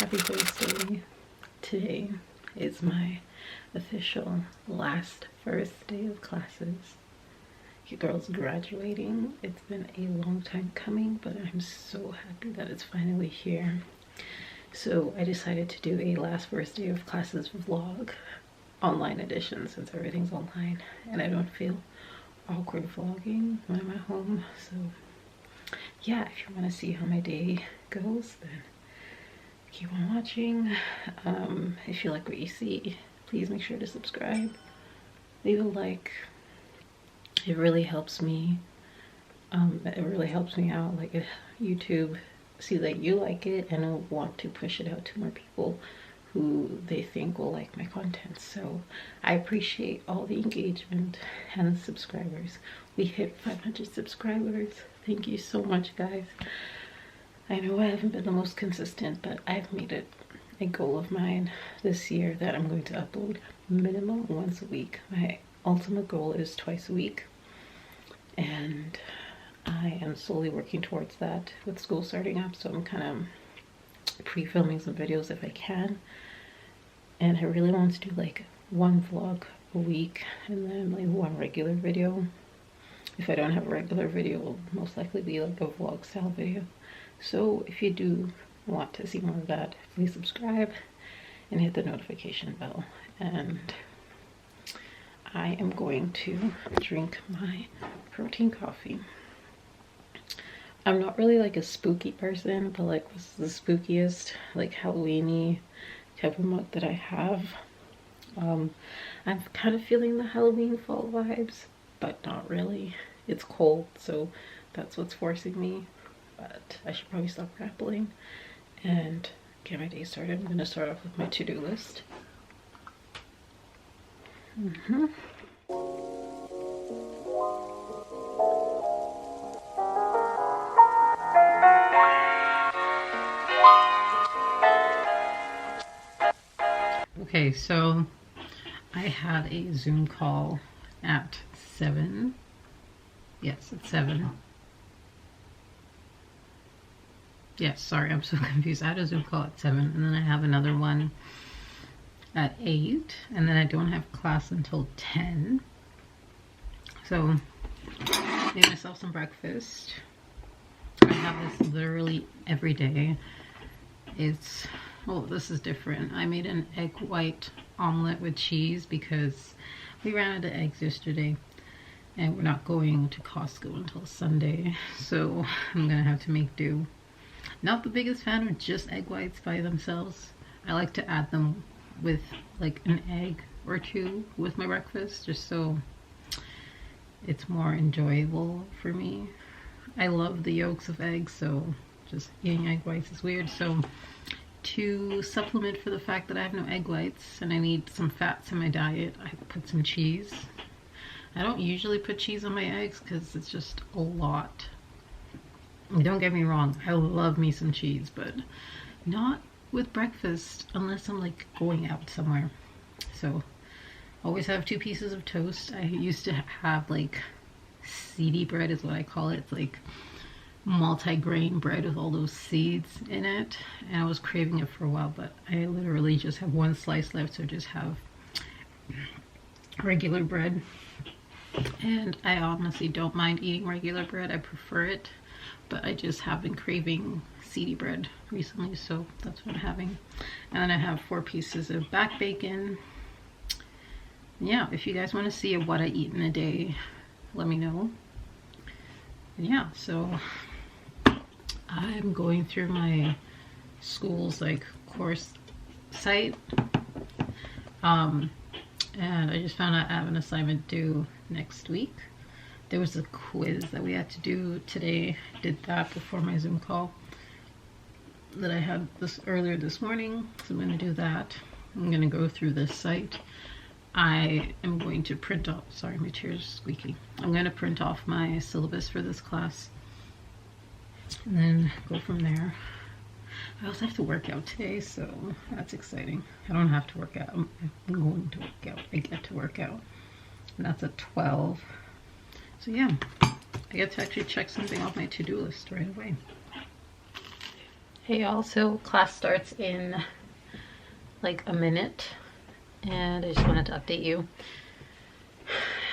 Happy Thursday. Today is my official first day of classes. Your girl's graduating. It's been a long time coming, but I'm so happy that it's finally here. So I decided to do a first day of classes vlog, online edition, since everything's online and I don't feel awkward vlogging when I'm at home. So yeah, if you want to see how my day goes, then keep on watching. If you like what you see, please make sure to subscribe, leave a like. It really helps me. It really helps me out. Like, if YouTube see that you like it and I want to push it out to more people who they think will like my content. So I appreciate all the engagement and the subscribers. We hit 500 subscribers. Thank you so much, guys. I know I haven't been the most consistent, but I've made it a goal of mine this year that I'm going to upload minimum once a week. My ultimate goal is twice a week, and I am slowly working towards that with school starting up. So I'm kind of pre-filming some videos if I can, and I really want to do like one vlog a week and then like one regular video. If I don't have a regular video, it will most likely be like a vlog style video. So if you do want to see more of that, please subscribe and hit the notification bell. And I am going to drink my protein coffee. I'm not really like a spooky person, but like this is the spookiest like Halloween-y type of mug that I have. I'm kind of feeling the Halloween fall vibes, but not really. It's cold, so that's what's forcing me. But I should probably stop rambling and get my day started. I'm going to start off with my to-do list. Okay, so I had a Zoom call at 7. Yes, at 7. Yes, sorry, I'm so confused. I had a Zoom call at 7, and then I have another one at 8, and then I don't have class until 10. So I made myself some breakfast. I have this literally every day. It's, oh, this is different. I made an egg white omelet with cheese because we ran out of eggs yesterday and we're not going to Costco until Sunday, so I'm gonna have to make do. Not the biggest fan of just egg whites by themselves. I like to add them with like an egg or two with my breakfast, just so it's more enjoyable for me. I love the yolks of eggs, so just eating egg whites is weird. So to supplement for the fact that I have no egg whites and I need some fats in my diet, I put some cheese. I don't usually put cheese on my eggs because it's just a lot. Don't get me wrong, I love me some cheese, but not with breakfast unless I'm like going out somewhere. So always have 2 pieces of toast. I used to have like seedy bread is what I call it. It's like multi-grain bread with all those seeds in it, and I was craving it for a while, but I literally just have 1 slice left, so just have regular bread. And I honestly don't mind eating regular bread, I prefer it, but I just have been craving seedy bread recently, so that's what I'm having. And then I have 4 pieces of back bacon. Yeah, if you guys want to see what I eat in a day, let me know. And yeah, so I'm going through my school's like course site, and I just found out I have an assignment due next week. There was a quiz that we had to do today. Did that before my Zoom call that I had earlier this morning, so I'm going to do that. I'm going to go through this site. I am going to print off, sorry, my chair's squeaky. I'm going to print off my syllabus for this class and then go from there. I also have to work out today, so that's exciting. I don't have to work out. I'm going to work out. I get to work out. And that's at 12. So yeah, I get to actually check something off my to-do list right away. Hey y'all, so class starts in like a minute and I just wanted to update you.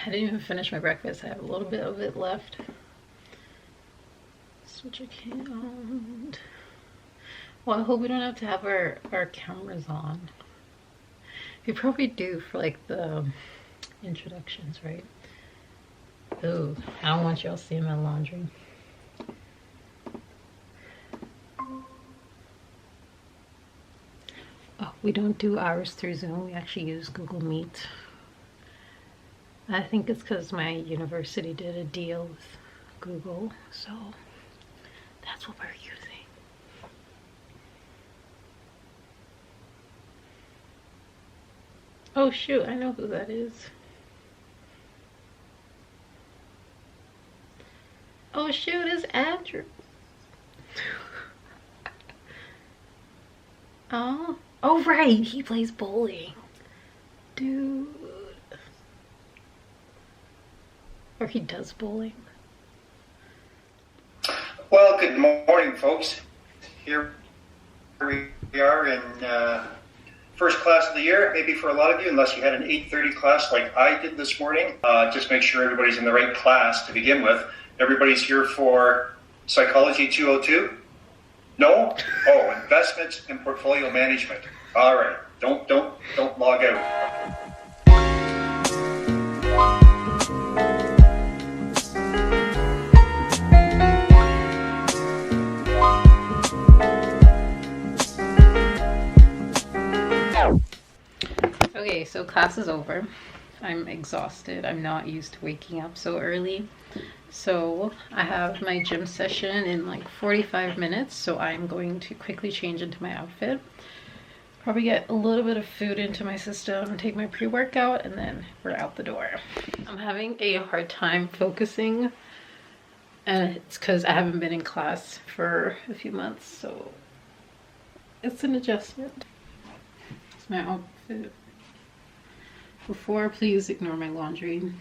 I didn't even finish my breakfast. I have a little bit of it left. Switch account. Well, I hope we don't have to have our cameras on. We probably do for like the introductions, right? Ooh, I don't want y'all seeing my laundry. Oh, we don't do ours through Zoom. We actually use Google Meet. I think it's because my university did a deal with Google, so that's what we're using. Oh shoot, I know who that is. Oh shoot, it's Andrew. Oh right, he plays bowling. Dude. Or he does bowling. Well, good morning, folks. Here we are in first class of the year, maybe for a lot of you, unless you had an 8:30 class like I did this morning. Just make sure everybody's in the right class to begin with. Everybody's here for Psychology 202? No? Oh, investments and portfolio management. All right. Don't log out. Okay, so class is over. I'm exhausted. I'm not used to waking up so early. So I have my gym session in like 45 minutes. So I'm going to quickly change into my outfit. Probably get a little bit of food into my system, take my pre-workout, and then we're out the door. I'm having a hard time focusing. And it's because I haven't been in class for a few months. So it's an adjustment. It's my outfit. Before, please ignore my laundry.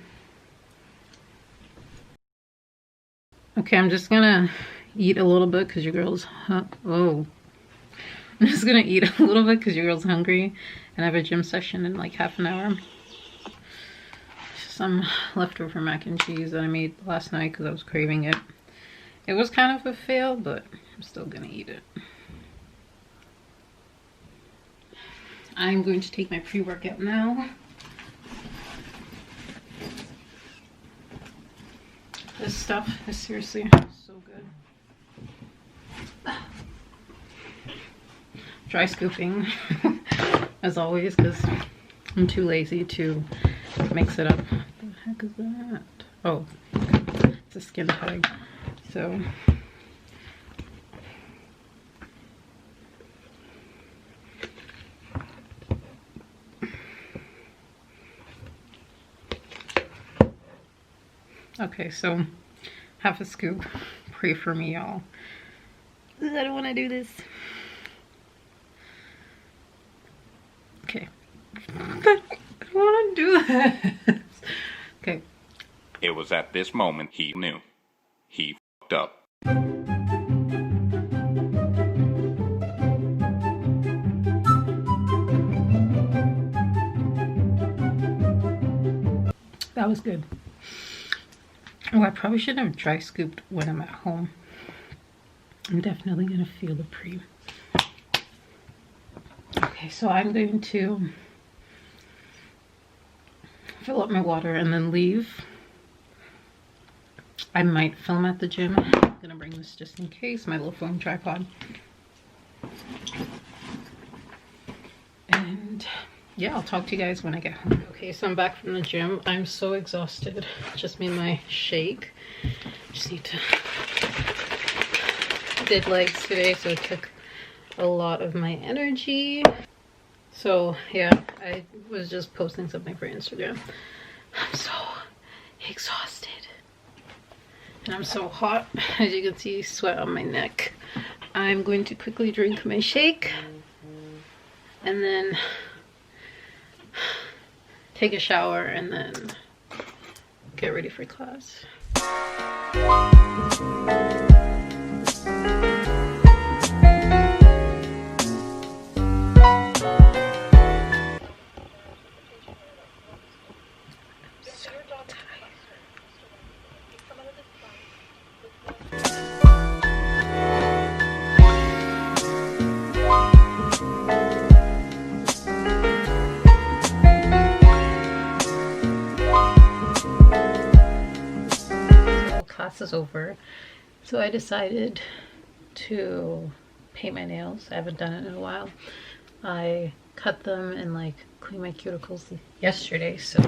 Okay, I'm just gonna eat a little bit because your girl's I'm just gonna eat a little bit because your girl's hungry and I have a gym session in like half an hour. Some leftover mac and cheese that I made last night because I was craving it. It was kind of a fail, but I'm still gonna eat it. I'm going to take my pre-workout now. This stuff is seriously so good. Dry scooping, as always, because I'm too lazy to mix it up. What the heck is that? Oh, it's a skin tag. So, okay, so half a scoop. Pray for me, y'all. I don't want to do this. Okay. I don't want to do this. Okay. It was at this moment he knew. He fucked up. That was good. Oh, I probably shouldn't have dry scooped when I'm at home. I'm definitely gonna feel the pre. Okay, so I'm going to fill up my water and then leave. I might film at the gym. I'm gonna bring this just in case, my little phone tripod. And yeah, I'll talk to you guys when I get home. Okay, so I'm back from the gym. I'm so exhausted. Just made my shake. Just need to... I did legs today, so it took a lot of my energy. So yeah, I was just posting something for Instagram. I'm so exhausted. And I'm so hot. As you can see, sweat on my neck. I'm going to quickly drink my shake. And then take a shower and then get ready for class. is over, so I decided to paint my nails. I haven't done it in a while. I cut them and like cleaned my cuticles yesterday, so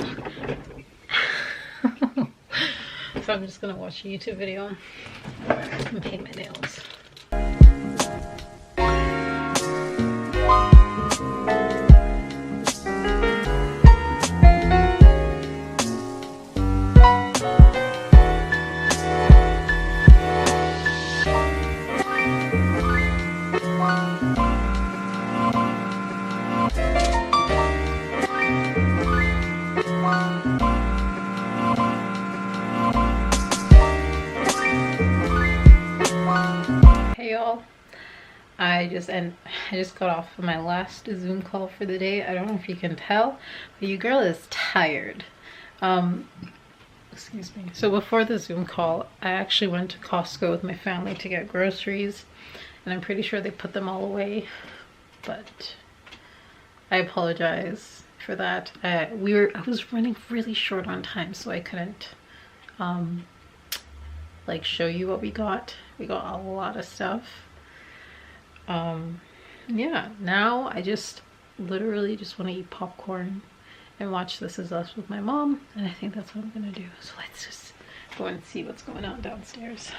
so I'm just gonna watch a YouTube video and paint my nails. Hey y'all, I just got off of my last Zoom call for the day. I don't know if you can tell, but your girl is tired. Excuse me. So before the Zoom call, I actually went to Costco with my family to get groceries, and I'm pretty sure they put them all away, but I apologize for that. I was running really short on time, so I couldn't like show you what we got. We got a lot of stuff. Yeah, now I just literally just want to eat popcorn and watch This Is Us with my mom, and I think that's what I'm gonna do. So let's just go and see what's going on downstairs.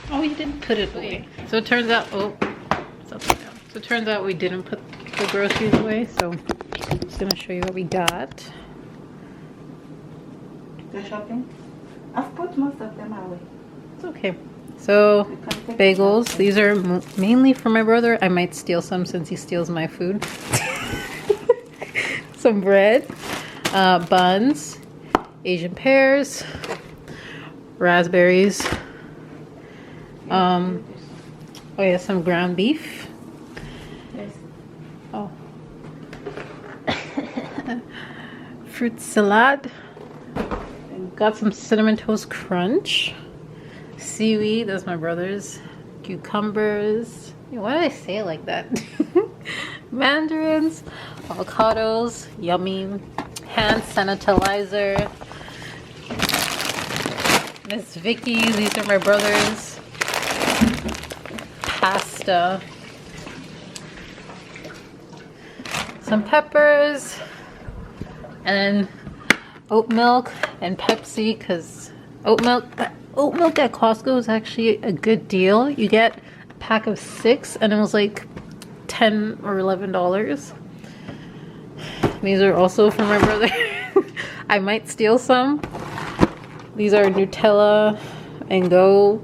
Oh, you didn't put it away. So it turns out, oh, it's upside down. So it turns out we didn't put the groceries away, so I'm just gonna show you what we got. The shopping? I've put most of them away. It's okay. So bagels, these are mainly for my brother. I might steal some since he steals my food. Some bread, buns, Asian pears, raspberries, oh yeah, some ground beef. Yes. Oh. Fruit salad. Got some cinnamon toast crunch. Seaweed, that's my brother's. Cucumbers. Why did I say it like that? Mandarins, avocados, yummy. Hand sanitizer. Miss Vicky's, these are my brother's. Pasta. Some peppers. And then oat milk and Pepsi, because oat milk at Costco is actually a good deal. You get a pack of 6 and it was like $10 or $11. These are also for my brother. I might steal some. These are Nutella and Go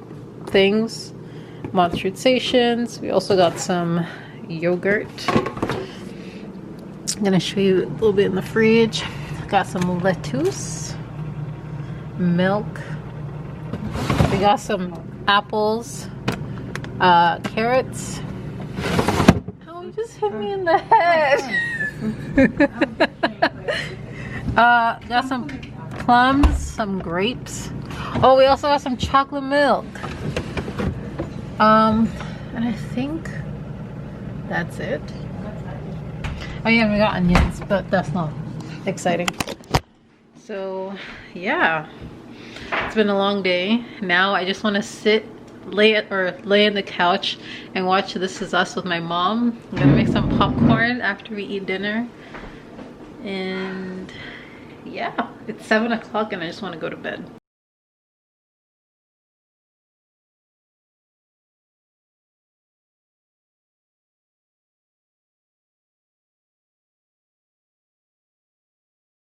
things, Monster Stations. We also got some yogurt. I'm gonna show you a little bit in the fridge. Got some lettuce, milk. We got some apples, carrots. Oh, you just hit me in the head. Got some plums, some grapes. Oh, we also got some chocolate milk. And I think that's it. Oh yeah, we got onions, but that's not exciting. So yeah, it's been a long day. Now I just want to lay in the couch and watch This Is Us with my mom. I'm gonna make some popcorn after we eat dinner, and yeah, it's 7 o'clock and I just want to go to bed.